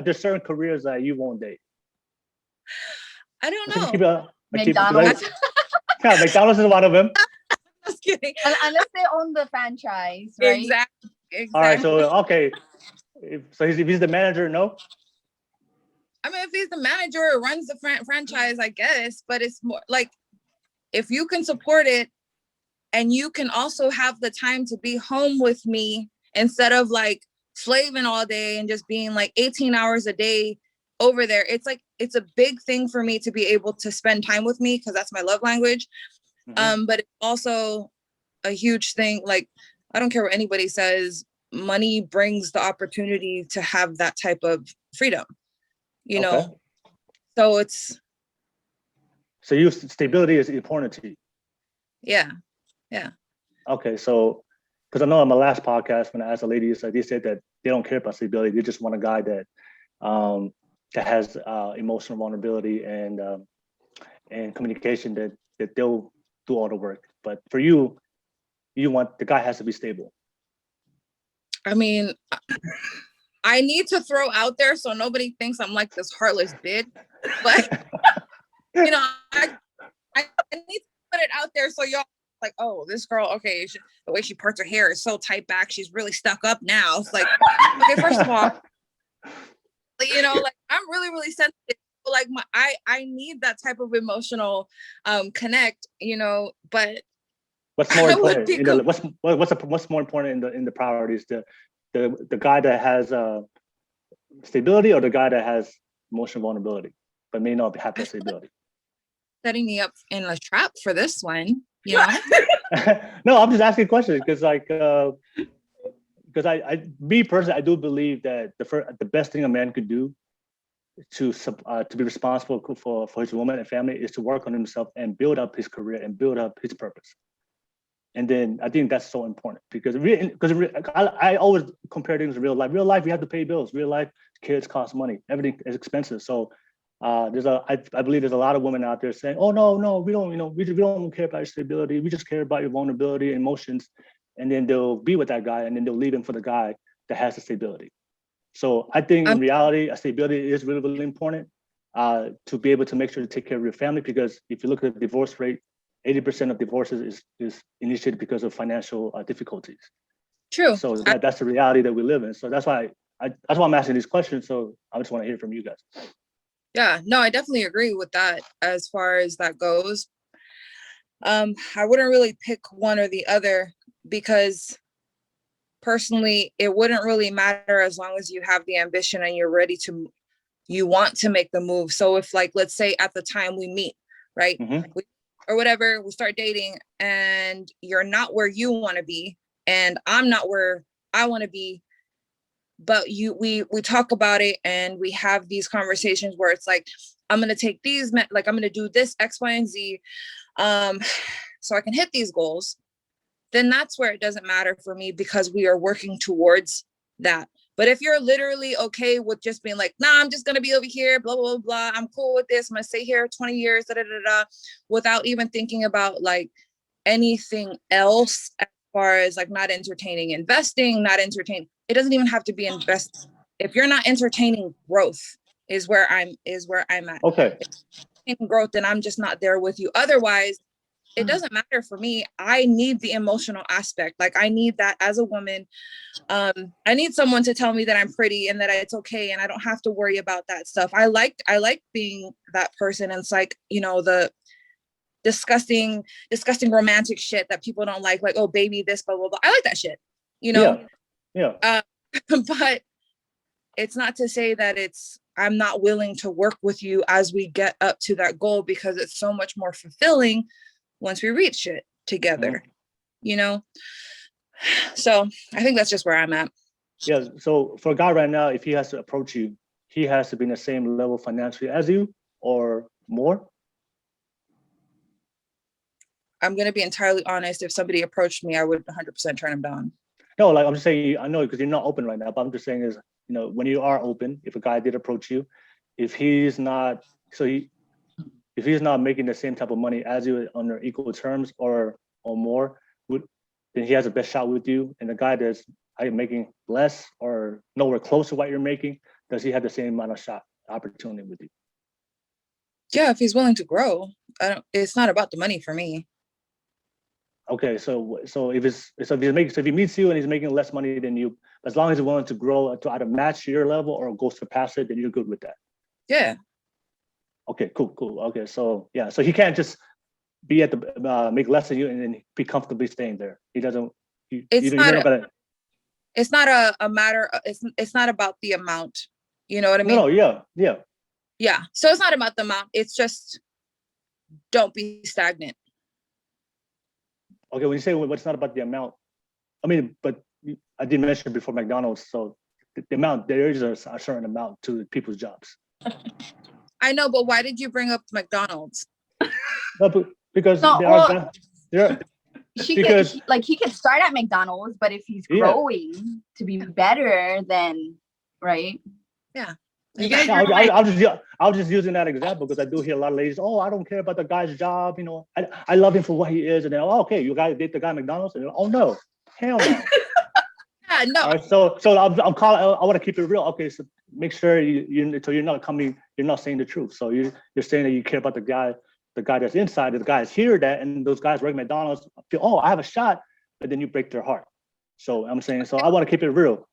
there's certain careers that you won't date? I don't Just know. keep it, McDonald's. yeah, McDonald's is one of them. Just kidding. Unless they own the franchise, right? Exactly. All right, so okay, so if he's the manager, no. I mean, if he's the manager or runs the franchise, I guess. But it's more like if you can support it, and you can also have the time to be home with me instead of like slaving all day and just being like 18 hours a day over there. It's like, it's a big thing for me to be able to spend time with me because that's my love language. But it's also a huge thing. Like, I don't care what anybody says, money brings the opportunity to have that type of freedom, you know? So it's. So stability is important to you. Yeah. Yeah. Okay. So, because I know on my last podcast, when I asked the ladies, they said that they don't care about stability. They just want a guy that has emotional vulnerability and communication that they'll do all the work. But for you, you want the guy has to be stable. I mean, I need to throw out there so nobody thinks I'm like this heartless bitch. But you know, I need to put it out there so y'all like, oh, this girl, okay, the way she parts her hair is so tight back, she's really stuck up now. It's like, okay, first of all, you know, like I'm really, really sensitive. Like I need that type of emotional connect, you know, but what's more important? You know, what's more important in the priorities? The guy that has stability or the guy that has emotional vulnerability, but may not have that stability. Setting me up in a trap for this one, you know? No, I'm just asking a question because me personally, I do believe that the best thing a man could do to be responsible for his woman and family is to work on himself and build up his career and build up his purpose. And then I think that's so important because I always compare things to real life. Real life, we have to pay bills. Real life, kids cost money. Everything is expensive. So I believe there's a lot of women out there saying, "Oh no, we don't, we don't care about your stability. We just care about your vulnerability and emotions." And then they'll be with that guy, and then they'll leave him for the guy that has the stability. So I think in reality, stability is really, really important to be able to make sure to take care of your family. Because if you look at the divorce rate, 80% of divorces is initiated because of financial difficulties. True. So that's the reality that we live in. So that's why I'm asking these questions. So I just want to hear from you guys. Yeah, no, I definitely agree with that as far as that goes. I wouldn't really pick one or the other because personally, it wouldn't really matter as long as you have the ambition and you're ready you want to make the move. So if like, let's say at the time we meet, right? Or whatever, we start dating and you're not where you want to be and I'm not where I want to be, but we talk about it and we have these conversations where it's like, I'm going to take these, like, I'm going to do this X, Y, and Z so I can hit these goals. Then that's where it doesn't matter for me because we are working towards that. But if you're literally okay with just being like, nah, I'm just going to be over here, blah, blah, blah, I'm cool with this, I'm going to stay here 20 years, without even thinking about like anything else as far as like not entertaining investing, not entertaining, it doesn't even have to be invest. If you're not entertaining growth is where I'm at. Okay. In growth, then I'm just not there with you. Otherwise, it doesn't matter for me. I need the emotional aspect. Like I need that as a woman. I need someone to tell me that I'm pretty and that it's okay. And I don't have to worry about that stuff. I like being that person. And it's like, the disgusting romantic shit that people don't like, oh, baby, this, blah, blah, blah. I like that shit, Yeah. But it's not to say that I'm not willing to work with you as we get up to that goal because it's so much more fulfilling once we reach it together, So I think that's just where I'm at. Yeah. So for a guy right now, if he has to approach you, he has to be in the same level financially as you or more? I'm going to be entirely honest. If somebody approached me, I would 100% turn them down. No, like I'm just saying, I know because you're not open right now, but I'm just saying is, when you are open, if a guy did approach you, if he's not making the same type of money as you under equal terms or more, then he has the best shot with you. And the guy that's making less or nowhere close to what you're making, does he have the same amount of shot opportunity with you? Yeah, if he's willing to grow, it's not about the money for me. Okay, so if he meets you and he's making less money than you, as long as he's willing to grow to either match your level or go surpass it, then you're good with that. Yeah. Okay, cool. Okay, so yeah, so he can't just be at the make less than you and then be comfortably staying there. He doesn't. It's not a matter. It's not about the amount. You know what I mean? No, yeah. Yeah. So it's not about the amount. It's just don't be stagnant. Okay, when you say it's not about the amount, I mean, but I did mention before McDonald's, so the amount, there is a certain amount to people's jobs. I know, but why did you bring up McDonald's? No, because he could start at McDonald's, but if he's growing to be better, then right? Yeah. I was just using that example because I do hear a lot of ladies, oh, I don't care about the guy's job, you know, I love him for what he is, and then okay, you guys date the guy at McDonald's, and oh no, hell no. Yeah, no. All right, so I'm calling. I want to keep it real. Okay, so make sure so you're not saying the truth. So you're saying that you care about the guy that's inside, the guys hear that, and those guys work at McDonald's feel, oh, I have a shot, but then you break their heart. So I'm saying, so I want to keep it real.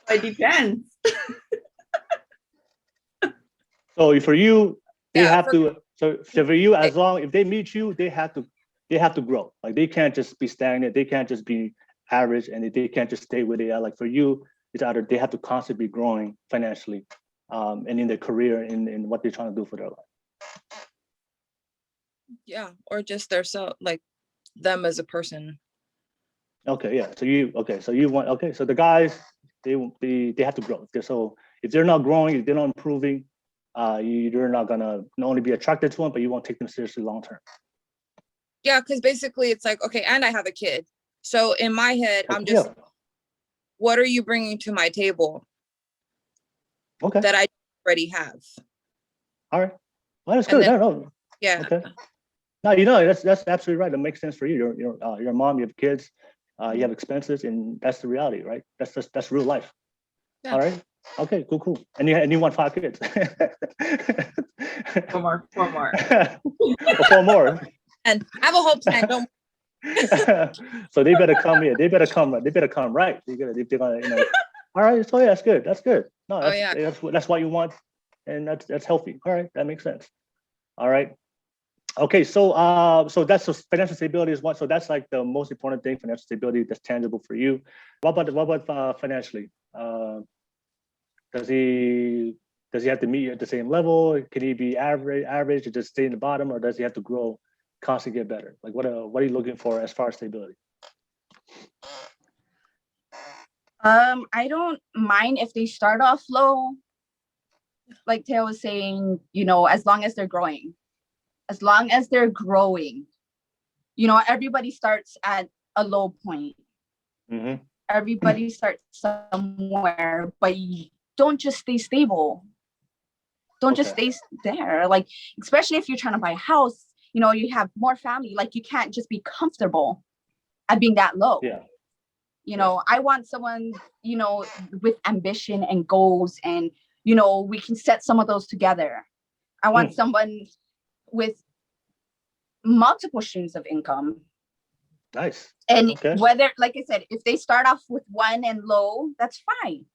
It depends. So for you, they have to. So for you, as long if they meet you, they have to grow. Like they can't just be stagnant. They can't just be average, and they can't just stay where they are. Like for you, it's either they have to constantly be growing financially, and in their career, in what they're trying to do for their life. Yeah, or just like them as a person. Okay, yeah. So you want so the guys they have to grow. So if they're not growing, if they're not improving, you're not gonna not only be attracted to them, but you won't take them seriously long term. Yeah, because basically it's like, okay, and I have a kid. So in my head, I'm just, what are you bringing to my table? Okay. That I already have. All right. Well, that's good. No. Yeah. Okay. No, that's absolutely right. That makes sense for you. You're a mom. You have kids. You have expenses, and that's the reality, right? That's real life. Yeah. All right. Okay. Cool. And you want 5 kids. Four more. 4 more. And I have a whole plan. Don't. So they better come here. They better come right. They're gonna, all right. So yeah, that's good. No, that's what you want, and that's healthy. All right, that makes sense. All right. Okay, so that's financial stability is one. So that's like the most important thing, financial stability that's tangible for you. What about financially? Does he have to meet you at the same level? Can he be average or just stay in the bottom, or does he have to grow, constantly get better? Like what are you looking for as far as stability? I don't mind if they start off low. Like Teo was saying, as long as they're growing. As long as they're growing, everybody starts at a low point. Mm-hmm. Everybody starts somewhere, but you don't just stay stable. Don't just stay there. Like, especially if you're trying to buy a house, you have more family. Like, you can't just be comfortable at being that low. Yeah. I want someone, with ambition and goals, and, we can set some of those together. I want someone with multiple streams of income. Nice. And whether, like I said, if they start off with one and low, that's fine.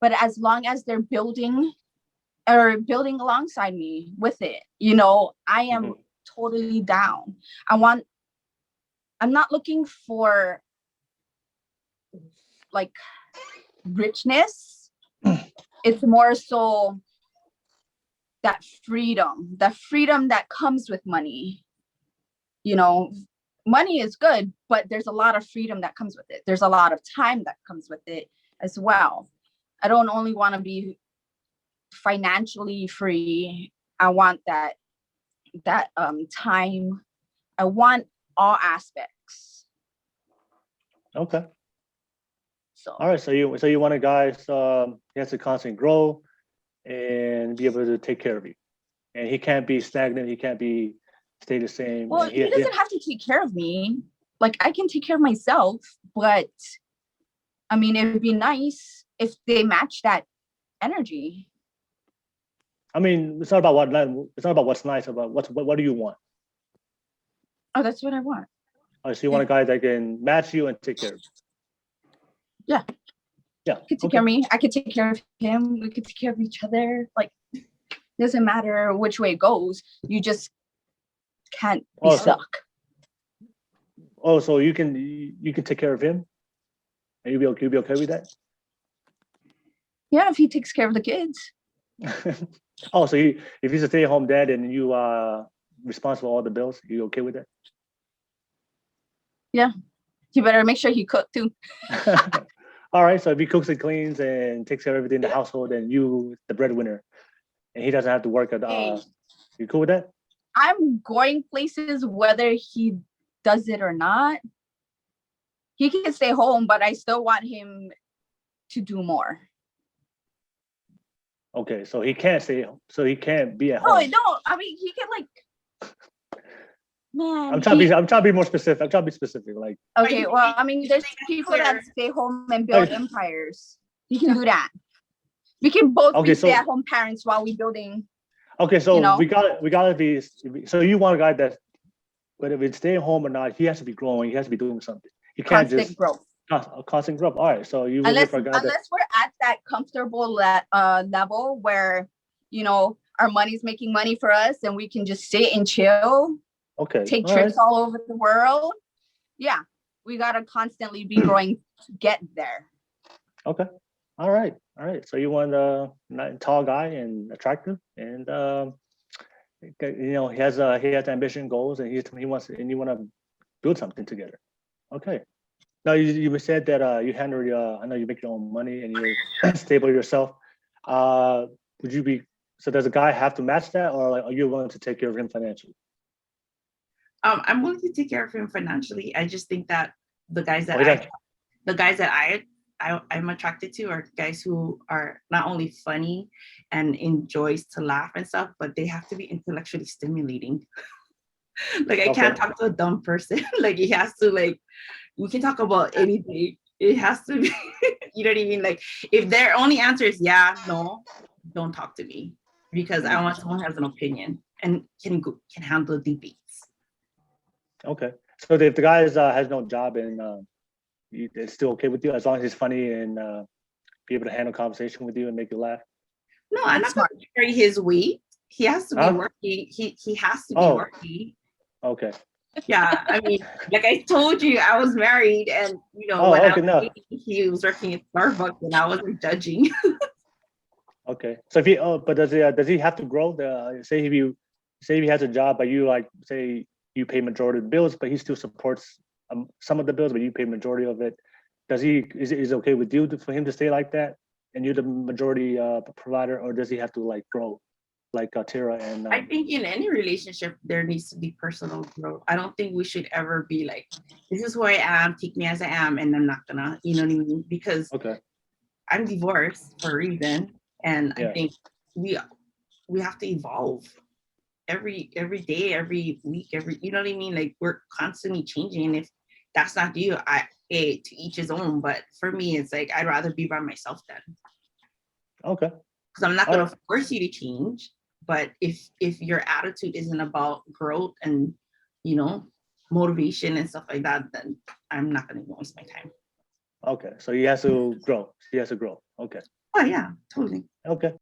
But as long as they're building alongside me with it, I am totally down. I'm not looking for like richness. It's more so that freedom that comes with money. Money is good, but there's a lot of freedom that comes with it. There's a lot of time that comes with it as well. I don't only want to be financially free. I want that time. I want all aspects. Okay. So all right. So you want a guy he has to constantly grow and be able to take care of you, and he can't be stagnant. He can't stay the same. Well, he doesn't have to take care of me. Like, I can take care of myself, but I mean, it would be nice if they match that energy. I mean, it's not about what's nice. About what do you want? Oh, that's what I want. Oh, so you want a guy that can match you and take care of you. Yeah. Yeah. He could take care of me. I could take care of him. We could take care of each other. Like, doesn't matter which way it goes. You just can't be stuck. Oh, so you can take care of him, and you'll be okay with that? Yeah, if he takes care of the kids. Oh, so if he's a stay-at-home dad and you are responsible for all the bills, you okay with that? Yeah. You better make sure he cooked too. All right. So if he cooks and cleans and takes care of everything in the household, and you the breadwinner, and he doesn't have to work at you cool with that? I'm going places whether he does it or not. He can stay home, but I still want him to do more. Okay, so he can't stay. So he can't be at home. Oh no! I mean, he can like. Man, I'm trying to be more specific. I'm trying to be specific. Like. Okay, well, I mean, there's people that stay home and build empires. You can do that. We can both be stay-at-home parents while we building. Okay, so we gotta be. So you want a guy that, whether it's staying home or not, he has to be growing. He has to be doing something. He can't constant growth. Constant growth. All right, so you unless we're at that comfortable level where our money's making money for us and we can just sit and chill. Okay. Take trips all over the world. Yeah, we gotta constantly be growing to get there. Okay. All right. So you want a tall guy and attractive, and he has ambition, goals, and you want to build something together. Okay. Now you said that you handle I know you make your own money and you're stable yourself. Would you be? So does a guy have to match that, or like, are you willing to take care of him financially? I'm willing to take care of him financially. I just think that the guys that I'm attracted to are guys who are not only funny and enjoys to laugh and stuff, but they have to be intellectually stimulating. Like I can't talk to a dumb person. Like he has to we can talk about anything. It has to be, you know what I mean? Like if their only answer is yeah, no, don't talk to me, because I want someone who has an opinion and can handle debates. Okay. So if the guy has no job and it's still okay with you as long as he's funny and be able to handle conversation with you and make you laugh? No, I'm not going to carry his weight. He has to be working. He has to be working. Okay. Yeah, I mean, like I told you, I was married, and he was working at Starbucks, and I wasn't judging. Okay. So but does he have to grow? Say if he has a job, but you say you pay majority of the bills, but he still supports some of the bills, but you pay majority of it. Is it okay with you for him to stay like that, and you're the majority provider, or does he have to grow, like Tira and? I think in any relationship there needs to be personal growth. I don't think we should ever be like, this is who I am, take me as I am, and I'm not gonna, you know what I mean? Because I'm divorced for a reason, and I think we have to evolve. Every day, every week, you know what I mean? Like we're constantly changing. And if that's not you, to each his own. But for me, it's like, I'd rather be by myself then. Okay. Because I'm not going to force you to change. But if your attitude isn't about growth and, motivation and stuff like that, then I'm not going to waste my time. Okay. So he has to grow. Okay. Oh yeah, totally. Okay.